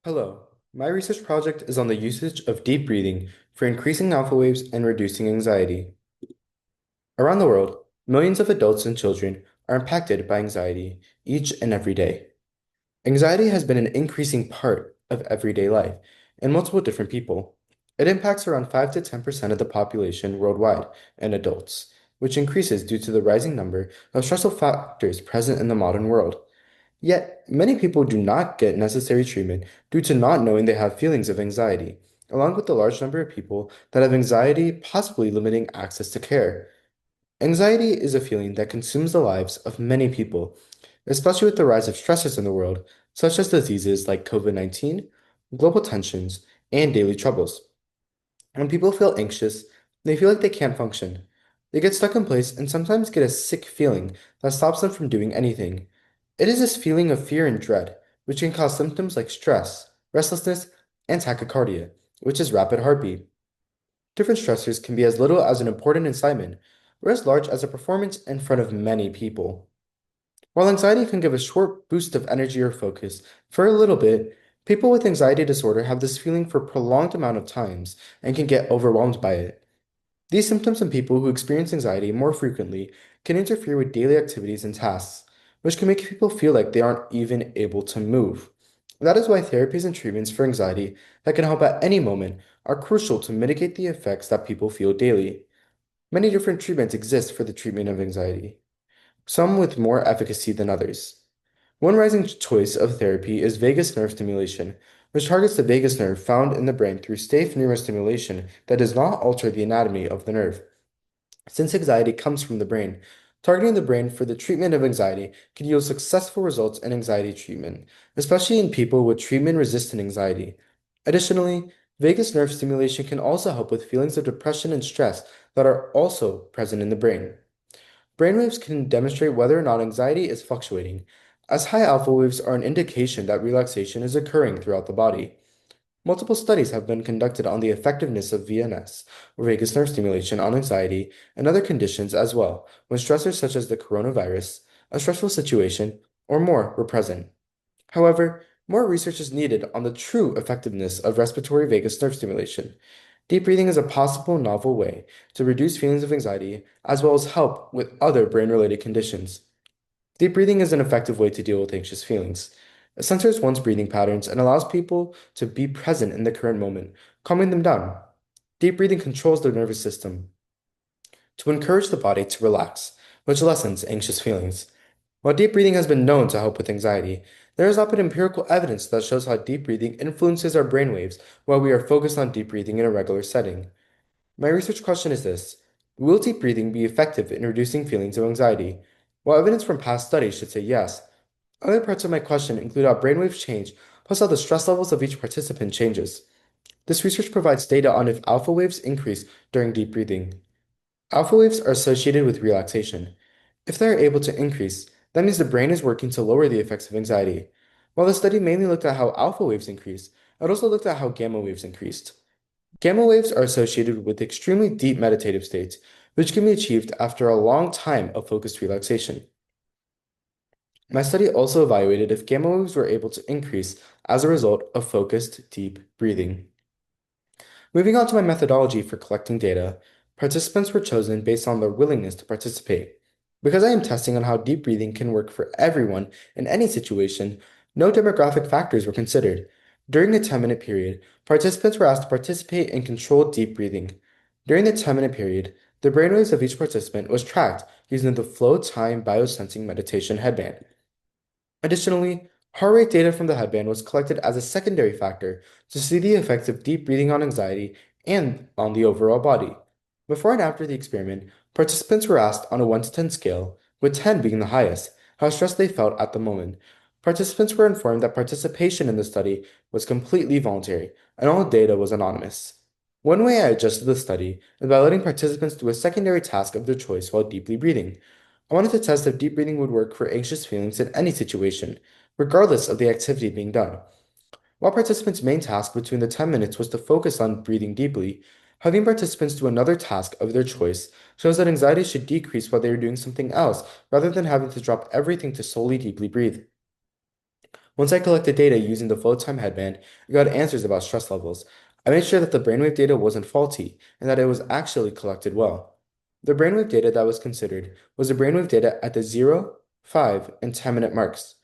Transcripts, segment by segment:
Hello, my research project is on the usage of deep breathing for increasing alpha waves and reducing anxiety. Around the world, millions of adults and children are impacted by anxiety each and every day. Anxiety has been an increasing part of everyday life in multiple different people. It impacts around 5 to 10% of the population worldwide and adults, which increases due to the rising number of stressful factors present in the modern world. Yet, many people do not get necessary treatment due to not knowing they have feelings of anxiety, along with the large number of people that have anxiety, possibly limiting access to care. Anxiety is a feeling that consumes the lives of many people, especially with the rise of stressors in the world, such as diseases like COVID-19, global tensions, and daily troubles. When people feel anxious, they feel like they can't function. They get stuck in place and sometimes get a sick feeling that stops them from doing anything. It is this feeling of fear and dread, which can cause symptoms like stress, restlessness, and tachycardia, which is rapid heartbeat. Different stressors can be as little as an important assignment, or as large as a performance in front of many people. While anxiety can give a short boost of energy or focus for a little bit, people with anxiety disorder have this feeling for a prolonged amount of times and can get overwhelmed by it. These symptoms in people who experience anxiety more frequently can interfere with daily activities and tasks, which can make people feel like they aren't even able to move. That is why therapies and treatments for anxiety that can help at any moment are crucial to mitigate the effects that people feel daily. Many different treatments exist for the treatment of anxiety, some with more efficacy than others. One rising choice of therapy is vagus nerve stimulation, which targets the vagus nerve found in the brain through safe neurostimulation that does not alter the anatomy of the nerve. Since anxiety comes from the brain, targeting the brain for the treatment of anxiety can yield successful results in anxiety treatment, especially in people with treatment-resistant anxiety. Additionally, vagus nerve stimulation can also help with feelings of depression and stress that are also present in the brain. Brainwaves can demonstrate whether or not anxiety is fluctuating, as high alpha waves are an indication that relaxation is occurring throughout the body. Multiple studies have been conducted on the effectiveness of VNS, or vagus nerve stimulation, on anxiety and other conditions as well, when stressors such as the coronavirus, a stressful situation, or more were present. However, more research is needed on the true effectiveness of respiratory vagus nerve stimulation. Deep breathing is a possible novel way to reduce feelings of anxiety as well as help with other brain-related conditions. Deep breathing is an effective way to deal with anxious feelings. It centers one's breathing patterns and allows people to be present in the current moment, calming them down. Deep breathing controls the nervous system to encourage the body to relax, which lessens anxious feelings. While deep breathing has been known to help with anxiety, there has not been empirical evidence that shows how deep breathing influences our brainwaves while we are focused on deep breathing in a regular setting. My research question is this: will deep breathing be effective in reducing feelings of anxiety? While evidence from past studies should say yes, other parts of my question include how brainwaves change, plus how the stress levels of each participant changes. This research provides data on if alpha waves increase during deep breathing. Alpha waves are associated with relaxation. If they are able to increase, that means the brain is working to lower the effects of anxiety. While the study mainly looked at how alpha waves increase, it also looked at how gamma waves increased. Gamma waves are associated with extremely deep meditative states, which can be achieved after a long time of focused relaxation. My study also evaluated if gamma waves were able to increase as a result of focused, deep breathing. Moving on to my methodology for collecting data, participants were chosen based on their willingness to participate. Because I am testing on how deep breathing can work for everyone in any situation, no demographic factors were considered. During the 10-minute period, participants were asked to participate in controlled deep breathing. During the 10-minute period, the brainwaves of each participant was tracked using the flow time biosensing meditation headband. Additionally, heart rate data from the headband was collected as a secondary factor to see the effects of deep breathing on anxiety and on the overall body. Before and after the experiment, participants were asked on a 1 to 10 scale, with 10 being the highest, how stressed they felt at the moment. Participants were informed that participation in the study was completely voluntary, and all data was anonymous. One way I adjusted the study is by letting participants do a secondary task of their choice while deeply breathing. I wanted to test if deep breathing would work for anxious feelings in any situation, regardless of the activity being done. While participants' main task between the 10 minutes was to focus on breathing deeply, having participants do another task of their choice shows that anxiety should decrease while they are doing something else rather than having to drop everything to solely deeply breathe. Once I collected data using the float time headband, I got answers about stress levels. I made sure that the brainwave data wasn't faulty and that it was actually collected well. The brainwave data that was considered was the brainwave data at the 0, 5, and 10-minute marks.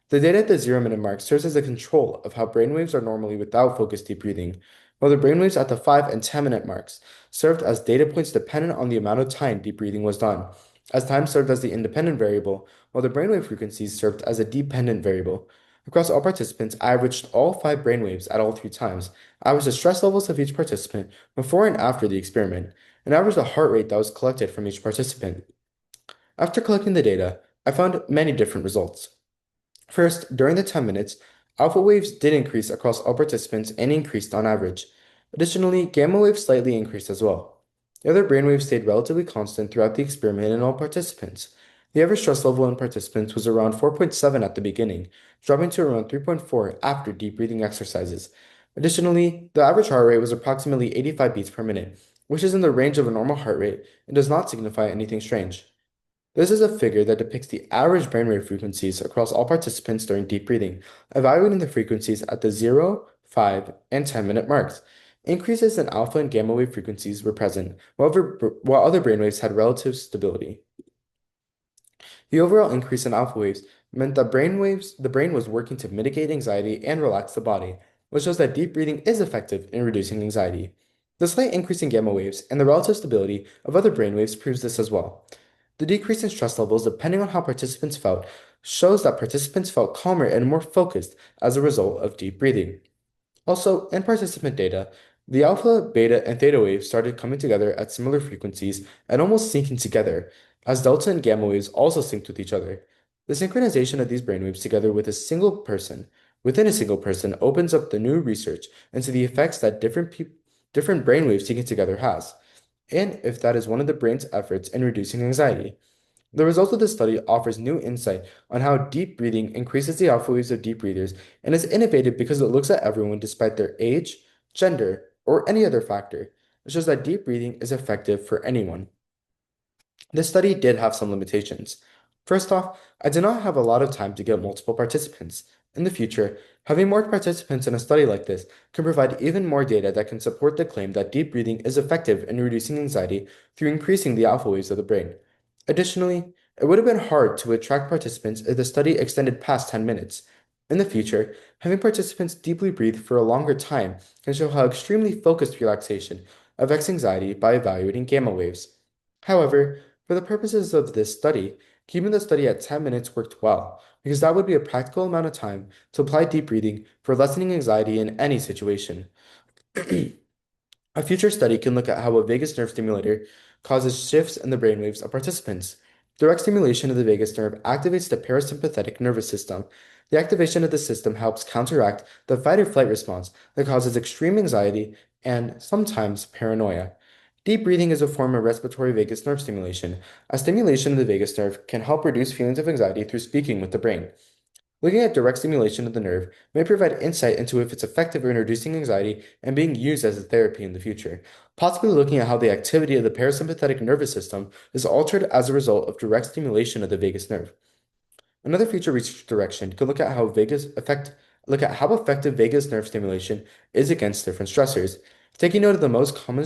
The data at the 0-minute mark serves as a control of how brainwaves are normally without focused deep breathing, while the brainwaves at the 5 and 10-minute marks served as data points dependent on the amount of time deep breathing was done, as time served as the independent variable, while the brainwave frequencies served as a dependent variable. Across all participants, I averaged all 5 brainwaves at all 3 times. I averaged the stress levels of each participant before and after the experiment, and averaged the heart rate that was collected from each participant. After collecting the data, I found many different results. First, during the 10 minutes, alpha waves did increase across all participants and increased on average. Additionally, gamma waves slightly increased as well. The other brainwaves stayed relatively constant throughout the experiment in all participants. The average stress level in participants was around 4.7 at the beginning, dropping to around 3.4 after deep breathing exercises. Additionally, the average heart rate was approximately 85 beats per minute, which is in the range of a normal heart rate and does not signify anything strange. This is a figure that depicts the average brainwave frequencies across all participants during deep breathing, evaluating the frequencies at the 0, 5, and 10-minute marks. Increases in alpha and gamma wave frequencies were present, while other brainwaves had relative stability. The overall increase in alpha waves meant that the brain was working to mitigate anxiety and relax the body, which shows that deep breathing is effective in reducing anxiety. The slight increase in gamma waves and the relative stability of other brainwaves proves this as well. The decrease in stress levels, depending on how participants felt, shows that participants felt calmer and more focused as a result of deep breathing. Also, in participant data, the alpha, beta, and theta waves started coming together at similar frequencies and almost syncing together, as delta and gamma waves also synced with each other. The synchronization of these brainwaves together within a single person opens up the new research into the effects that different brainwaves syncing together has, and if that is one of the brain's efforts in reducing anxiety. The result of this study offers new insight on how deep breathing increases the alpha waves of deep breathers and is innovative because it looks at everyone despite their age, gender, or any other factor. It shows that deep breathing is effective for anyone. This study did have some limitations. First off, I did not have a lot of time to get multiple participants. In the future, having more participants in a study like this can provide even more data that can support the claim that deep breathing is effective in reducing anxiety through increasing the alpha waves of the brain. Additionally, it would have been hard to attract participants if the study extended past 10 minutes. In the future, having participants deeply breathe for a longer time can show how extremely focused relaxation affects anxiety by evaluating gamma waves. However, for the purposes of this study, keeping the study at 10 minutes worked well, because that would be a practical amount of time to apply deep breathing for lessening anxiety in any situation. A future study can look at how a vagus nerve stimulator causes shifts in the brainwaves of participants. Direct stimulation of the vagus nerve activates the parasympathetic nervous system. The activation of the system helps counteract the fight or flight response that causes extreme anxiety and sometimes paranoia. Deep breathing is a form of respiratory vagus nerve stimulation. A stimulation of the vagus nerve can help reduce feelings of anxiety through speaking with the brain. Looking at direct stimulation of the nerve may provide insight into if it's effective in reducing anxiety and being used as a therapy in the future, possibly looking at how the activity of the parasympathetic nervous system is altered as a result of direct stimulation of the vagus nerve. Another future research direction could look at how effective vagus nerve stimulation is against different stressors, taking note of the most common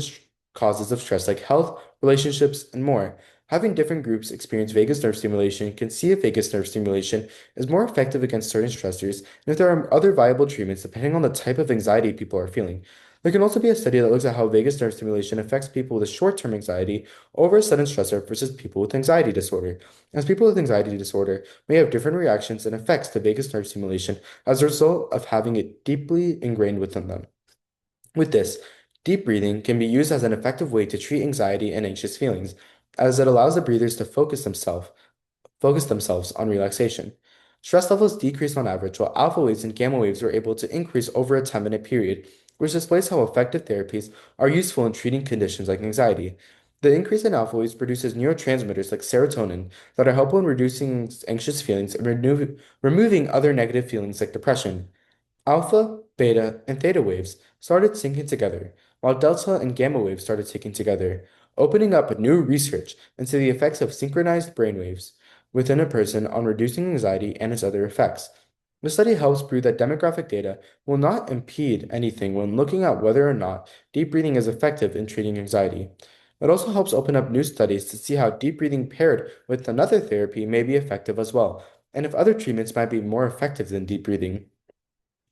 causes of stress like health, relationships, and more. Having different groups experience vagus nerve stimulation can see if vagus nerve stimulation is more effective against certain stressors and if there are other viable treatments depending on the type of anxiety people are feeling. There can also be a study that looks at how vagus nerve stimulation affects people with a short-term anxiety over a sudden stressor versus people with anxiety disorder, as people with anxiety disorder may have different reactions and effects to vagus nerve stimulation as a result of having it deeply ingrained within them. With this, deep breathing can be used as an effective way to treat anxiety and anxious feelings, as it allows the breathers to focus themselves on relaxation. Stress levels decreased on average, while alpha waves and gamma waves were able to increase over a 10-minute period, which displays how effective therapies are useful in treating conditions like anxiety. The increase in alpha waves produces neurotransmitters like serotonin that are helpful in reducing anxious feelings and removing other negative feelings like depression. Alpha, beta, and theta waves started syncing together, while delta and gamma waves started syncing together, opening up new research into the effects of synchronized brainwaves within a person on reducing anxiety and its other effects. The study helps prove that demographic data will not impede anything when looking at whether or not deep breathing is effective in treating anxiety. It also helps open up new studies to see how deep breathing paired with another therapy may be effective as well, and if other treatments might be more effective than deep breathing.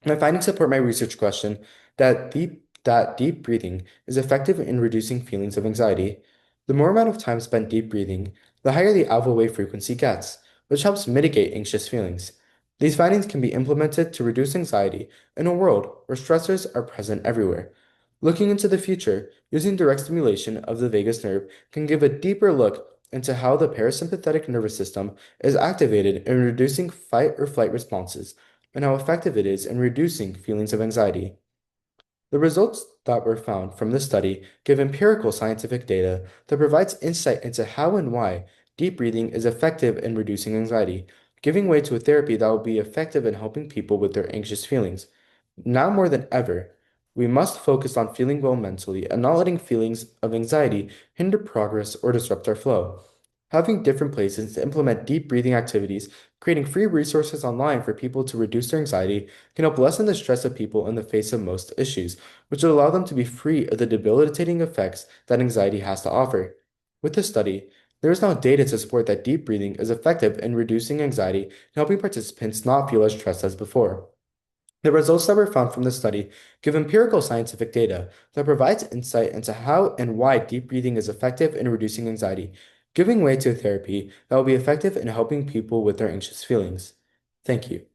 My findings support my research question that deep breathing is effective in reducing feelings of anxiety. The more amount of time spent deep breathing, the higher the alpha wave frequency gets, which helps mitigate anxious feelings. These findings can be implemented to reduce anxiety in a world where stressors are present everywhere. Looking into the future, using direct stimulation of the vagus nerve can give a deeper look into how the parasympathetic nervous system is activated in reducing fight or flight responses and how effective it is in reducing feelings of anxiety. The results that were found from this study give empirical scientific data that provides insight into how and why deep breathing is effective in reducing anxiety, giving way to a therapy that will be effective in helping people with their anxious feelings. Now more than ever, we must focus on feeling well mentally and not letting feelings of anxiety hinder progress or disrupt our flow. Having different places to implement deep breathing activities, creating free resources online for people to reduce their anxiety can help lessen the stress of people in the face of most issues, which will allow them to be free of the debilitating effects that anxiety has to offer. With this study, there is now data to support that deep breathing is effective in reducing anxiety and helping participants not feel as stressed as before. The results that were found from the study give empirical scientific data that provides insight into how and why deep breathing is effective in reducing anxiety, giving way to a therapy that will be effective in helping people with their anxious feelings. Thank you.